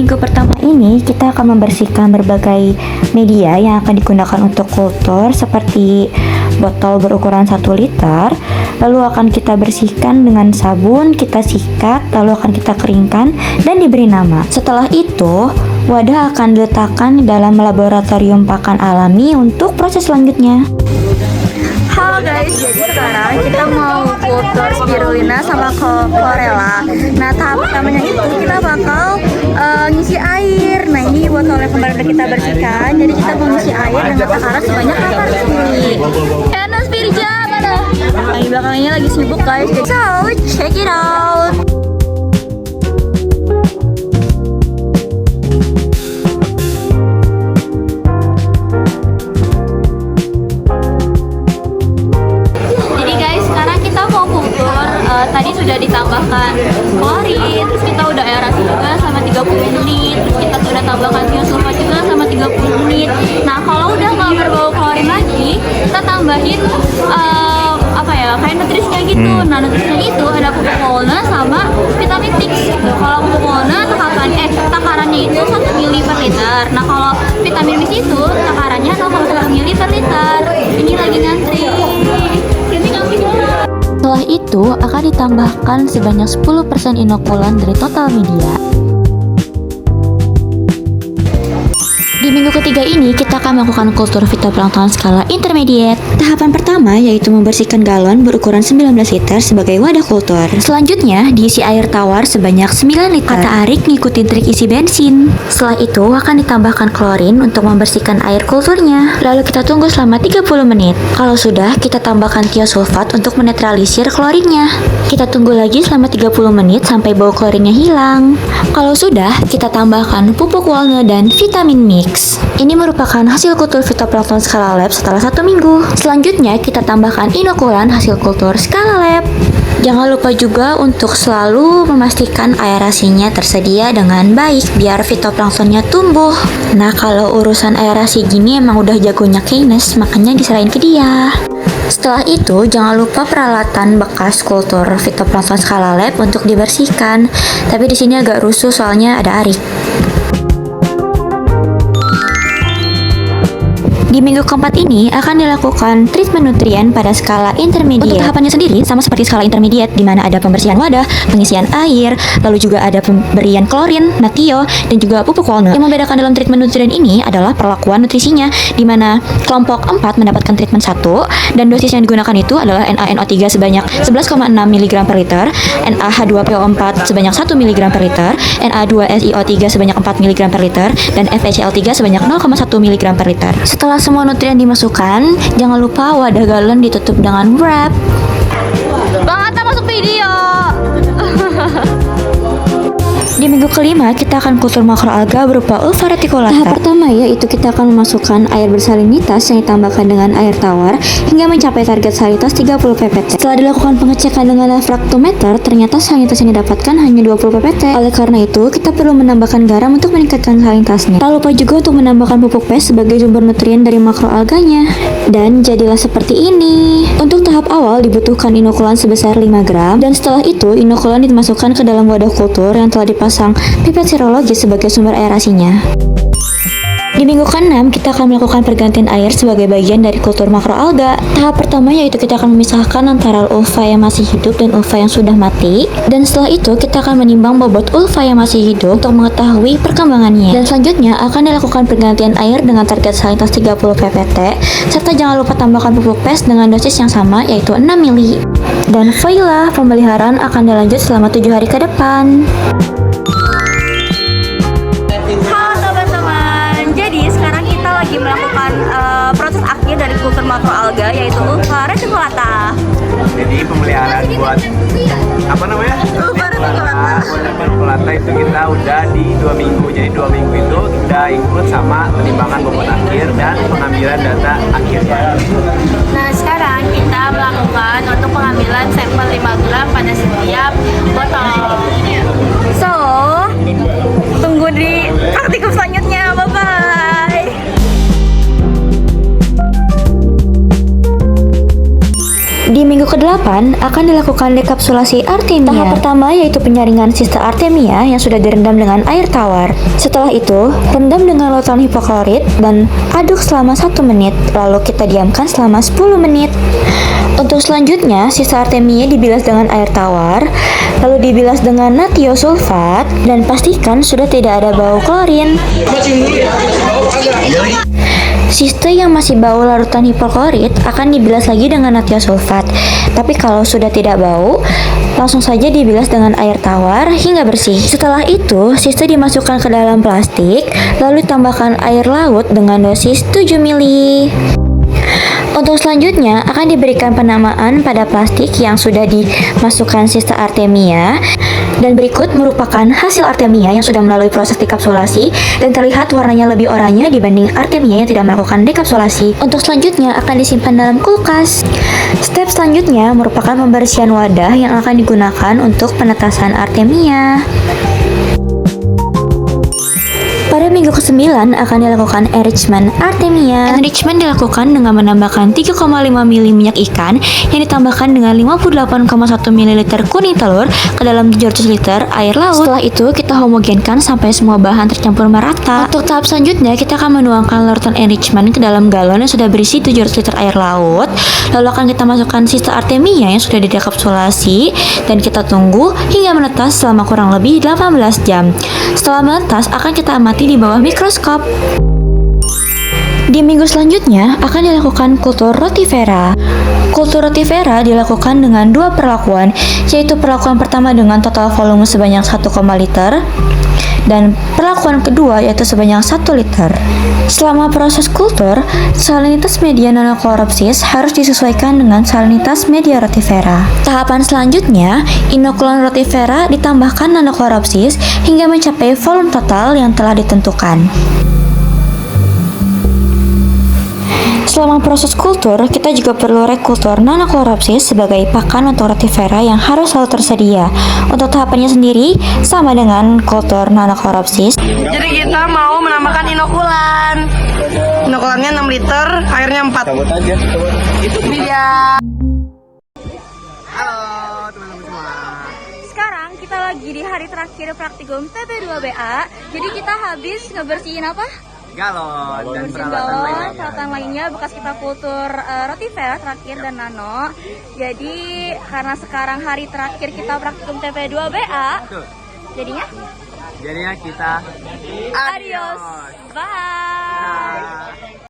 minggu pertama ini kita akan membersihkan berbagai media yang akan digunakan untuk kultur seperti botol berukuran 1 liter. Lalu akan kita bersihkan dengan sabun, kita sikat, lalu akan kita keringkan dan diberi nama. Setelah itu, wadah akan diletakkan dalam laboratorium pakan alami untuk proses selanjutnya. Halo guys, jadi sekarang kita mau kultur spirulina sama chlorella. Nah, tahap pertamanya itu kita bakal ngisi air. Nah, ini botol yang kemarin udah kita bersihkan. Jadi kita mau ngisi air dengan takaran sebanyak 800 ml. Enak Firja, mana? Nah, di belakangnya lagi sibuk guys. So, check it out. Tadi sudah ditambahkan klorin, terus kita udah aerasi juga sama 30 menit, terus kita sudah tambahkan tiosulfat juga sama 30 menit. Nah, kalau udah nggak berbau klorin lagi, kita tambahin kayak nutrisnya gitu. Nah, nutrisnya itu ada pupuk wolna sama vitamin mix gitu. Kalau pupuk wolna takarannya itu 1 ml per liter. Nah, kalau vitamin mix itu takarannya 0,1 ml per liter. Ini lagi ngantri. Setelah itu akan ditambahkan sebanyak 10% inokulan dari total media. Di minggu ketiga ini kita akan melakukan kultur fitoplankton skala intermediate. Tahapan pertama yaitu membersihkan galon berukuran 19 liter sebagai wadah kultur. Selanjutnya diisi air tawar sebanyak 9 liter. Kata Arik ngikutin trik isi bensin. Setelah itu akan ditambahkan klorin untuk membersihkan air kulturnya. Lalu kita tunggu selama 30 menit. Kalau sudah, kita tambahkan tiosulfat untuk menetralisir klorinnya. Kita tunggu lagi selama 30 menit sampai bau klorinnya hilang. Kalau sudah, kita tambahkan pupuk walna dan vitamin mix. Ini merupakan hasil kultur fitoplankton skala lab setelah 1 minggu. Selanjutnya kita tambahkan inokulan hasil kultur skala lab. Jangan lupa juga untuk selalu memastikan aerasinya tersedia dengan baik biar fitoplanktonnya tumbuh. Nah, kalau urusan aerasi gini emang udah jagonya Keynes, makanya diserahin ke dia. Setelah itu, jangan lupa peralatan bekas kultur fitoplankton skala lab untuk dibersihkan. Tapi di sini agak rusuh soalnya ada Arik. Di minggu keempat ini akan dilakukan treatment nutrien pada skala intermediate. Untuk tahapannya sendiri sama seperti skala intermediate, di mana ada pembersihan wadah, pengisian air, lalu juga ada pemberian klorin, natio, dan juga pupuk walnut. Yang membedakan dalam treatment nutrien ini adalah perlakuan nutrisinya, di mana kelompok 4 mendapatkan treatment 1, dan dosis yang digunakan itu adalah NaNO3 sebanyak 11,6 mg per liter, NaH2PO4 sebanyak 1 mg per liter, Na2SiO3 sebanyak 4 mg per liter, dan FeCl3 sebanyak 0,1 mg per liter. Setelah semua nutrien dimasukkan, jangan lupa wadah galon ditutup dengan wrap. Bang Atta masuk video. Di minggu kelima, kita akan kultur makroalga berupa ulva reticulata. Tahap pertama yaitu kita akan memasukkan air bersalinitas yang ditambahkan dengan air tawar hingga mencapai target salinitas 30 ppt. Setelah dilakukan pengecekan dengan refraktometer, ternyata salinitas yang didapatkan hanya 20 ppt. Oleh karena itu, kita perlu menambahkan garam untuk meningkatkan salinitasnya. Tak lupa juga untuk menambahkan pupuk pes sebagai sumber nutrien dari makroalganya. Dan jadilah seperti ini. Untuk tahap awal dibutuhkan inokulan sebesar 5 gram, dan setelah itu inokulan dimasukkan ke dalam wadah kultur yang telah dipasang pipet serologis sebagai sumber aerasinya. Di minggu ke-6, kita akan melakukan pergantian air sebagai bagian dari kultur makroalga. Tahap pertama yaitu kita akan memisahkan antara ulva yang masih hidup dan ulva yang sudah mati. Dan setelah itu, kita akan menimbang bobot ulva yang masih hidup untuk mengetahui perkembangannya. Dan selanjutnya, akan dilakukan pergantian air dengan target salinitas 30 ppt, serta jangan lupa tambahkan pupuk pes dengan dosis yang sama yaitu 6 ml. Dan voila, pemeliharaan akan dilanjut selama 7 hari ke depan. Lagi melakukan proses akhir dari kultur makroalga yaitu ulva reticulata. Jadi pemeliharaan buat apa namanya? Ulva reticulata itu kita udah di 2 minggu. Jadi 2 minggu itu udah ikut sama penimbangan bobot akhir dan pengambilan data akhirnya. Nah, sekarang kita melakukan untuk pengambilan sampel 5 gram pada setiap botol. So, tunggu di praktikum selanjutnya. Bye-bye. Di minggu ke-8 tahapan akan dilakukan dekapsulasi artemia. Tahap pertama yaitu penyaringan sista artemia yang sudah direndam dengan air tawar. Setelah itu, rendam dengan lautan hipoklorit dan aduk selama 1 menit, lalu kita diamkan selama 10 menit. Untuk selanjutnya, sisa artemia dibilas dengan air tawar, lalu dibilas dengan natio sulfat, dan pastikan sudah tidak ada bau klorin. Sista yang masih bau larutan hipoklorit akan dibilas lagi dengan natio sulfat. Tapi kalau sudah tidak bau, langsung saja dibilas dengan air tawar hingga bersih. Setelah itu, sista dimasukkan ke dalam plastik, lalu ditambahkan air laut dengan dosis 7 ml. Untuk selanjutnya akan diberikan penamaan pada plastik yang sudah dimasukkan sista artemia, dan berikut merupakan hasil artemia yang sudah melalui proses dekapsulasi dan terlihat warnanya lebih oranye dibanding artemia yang tidak melakukan dekapsulasi. Untuk selanjutnya akan disimpan dalam kulkas. Step selanjutnya merupakan pembersihan wadah yang akan digunakan untuk penetasan artemia. Pada minggu ke-9 akan dilakukan enrichment artemia. Enrichment dilakukan dengan menambahkan 3,5 ml minyak ikan yang ditambahkan dengan 58,1 ml kuning telur ke dalam 700 liter air laut. Setelah itu kita homogenkan sampai semua bahan tercampur merata. Untuk tahap selanjutnya kita akan menuangkan larutan enrichment ke dalam galon yang sudah berisi 700 liter air laut. Lalu akan kita masukkan sista artemia yang sudah didekapsulasi dan kita tunggu hingga menetas selama kurang lebih 18 jam. Setelah menetas akan kita amati di bawah mikroskop. Di minggu selanjutnya akan dilakukan kultur rotifera. Kultur rotifera dilakukan dengan 2 perlakuan, yaitu perlakuan pertama dengan total volume sebanyak 1, liter dan perlakuan kedua yaitu sebanyak 1 liter. Selama proses kultur, salinitas media nanochloropsis harus disesuaikan dengan salinitas media rotifera. Tahapan selanjutnya, inokulan rotifera ditambahkan nanochloropsis hingga mencapai volume total yang telah ditentukan. Selama proses kultur, kita juga perlu rekultur nanochloropsis sebagai pakan untuk rotifera yang harus selalu tersedia. Untuk tahapannya sendiri, sama dengan kultur nanochloropsis. Jadi kita mau menambahkan inokulan. Inokulannya 6 liter, airnya 4. Iya. Halo teman-teman semua. Sekarang kita lagi di hari terakhir praktikum TP2BA. Jadi kita habis ngebersihin apa? Galon dan Bersihin peralatan galon, lainnya. peralatan lainnya bekas kita kultur rotifera terakhir dan nano. Jadi karena sekarang hari terakhir kita praktikum TP2BA, Betul. jadinya Jadinya kita adios. Bye. Nah.